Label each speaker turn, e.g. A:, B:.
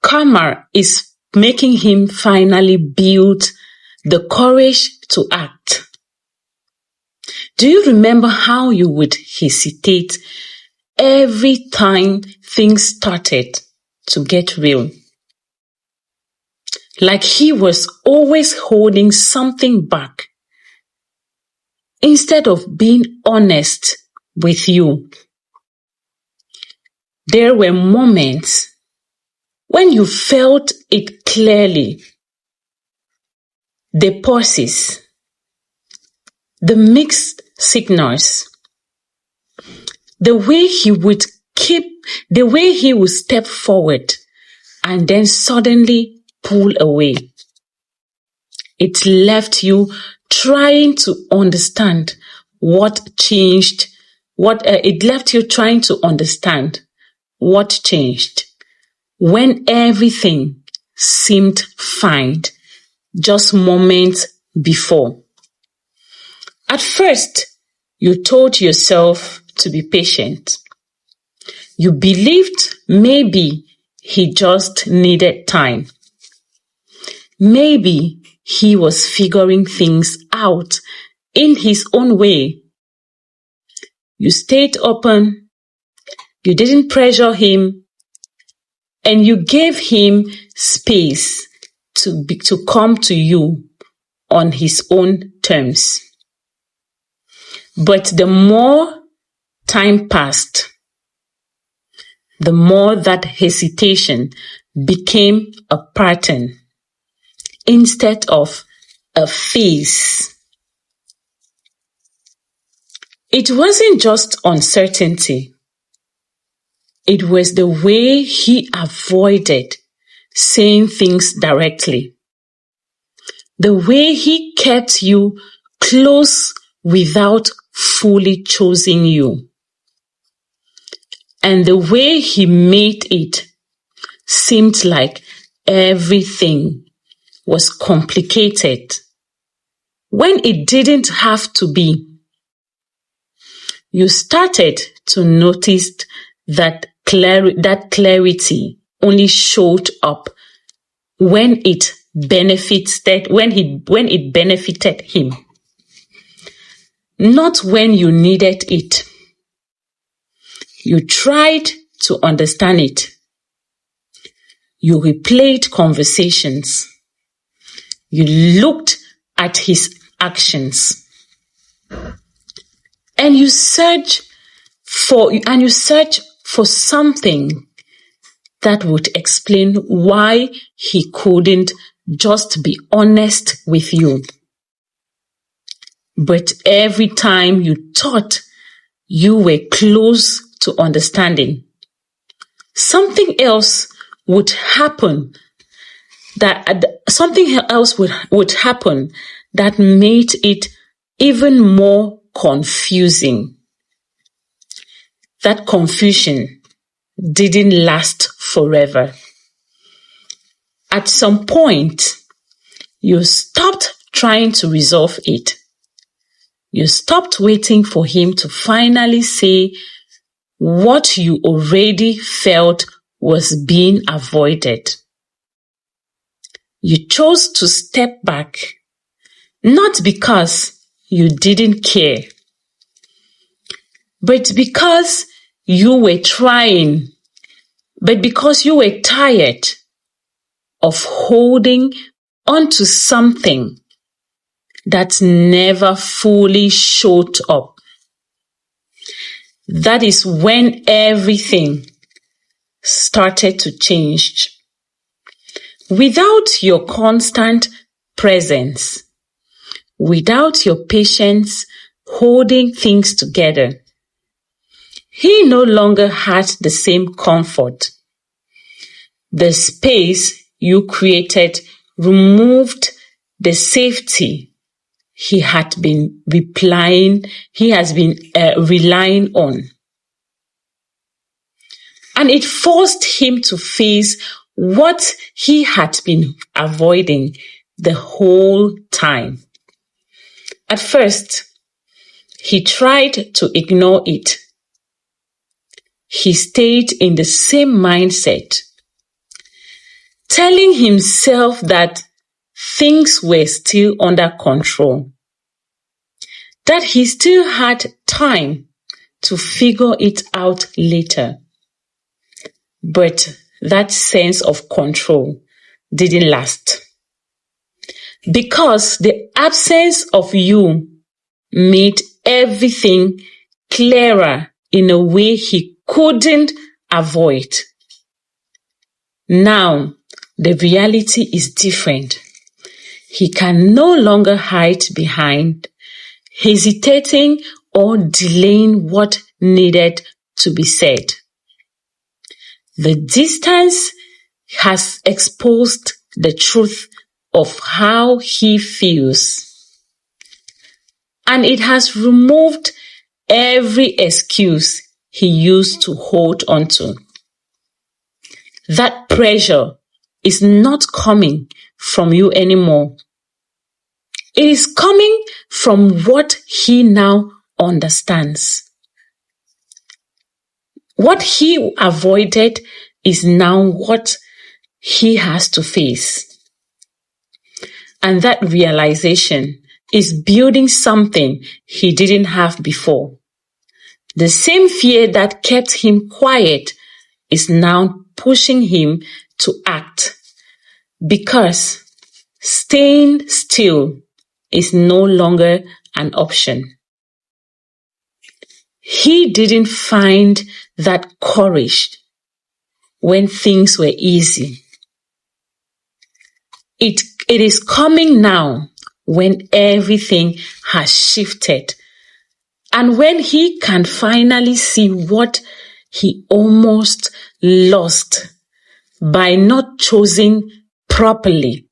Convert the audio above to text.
A: karma is making him finally build the courage to act. Do you remember how you would hesitate every time things started to get real? Like he was always holding something back instead of being honest with you. There were moments when you felt it clearly. The pauses, the mixed signals, the way he would step forward and then suddenly pull away. It left you trying to understand what changed. It left you trying to understand what changed when everything seemed fine just moments before. At first, you told yourself to be patient. You believed maybe he just needed time. Maybe he was figuring things out in his own way. You stayed open, you didn't pressure him, and you gave him space to come to you on his own terms. But the more time passed, the more that hesitation became a pattern instead of a phase. It wasn't just uncertainty. It was the way he avoided saying things directly. The way he kept you close without fully choosing you. And the way he made it seemed like everything was complicated when it didn't have to be. You started to notice that clarity only showed up when it benefited him, not when you needed it. You tried to understand it. You replayed conversations. You looked at his actions. And you search for something that would explain why he couldn't just be honest with you. But every time you thought you were close to understanding, something else would happen that made it even more confusing. That confusion didn't last forever. At some point, you stopped trying to resolve it. You stopped waiting for him to finally say what you already felt was being avoided. You chose to step back, not because you didn't care, but because you were tired of holding onto something that never fully showed up. That is when everything started to change. Without your constant presence, without your patience holding things together, he no longer had the same comfort. The space you created removed the safety he has been relying on. And it forced him to face what he had been avoiding the whole time. At first, he tried to ignore it. He stayed in the same mindset. telling himself that things were still under control, that he still had time to figure it out later. But that sense of control didn't last, because the absence of you made everything clearer in a way he couldn't avoid. Now, the reality is different. He can no longer hide behind, hesitating or delaying what needed to be said. The distance has exposed the truth of how he feels, and it has removed every excuse he used to hold on to. That pressure is not coming from you anymore. It is coming from what he now understands. What he avoided is now what he has to face. And that realization is building something he didn't have before. The same fear that kept him quiet is now pushing him to act, because staying still is no longer an option. He didn't find that courage when things were easy. It is coming now when everything has shifted, and when he can finally see what he almost lost by not choosing properly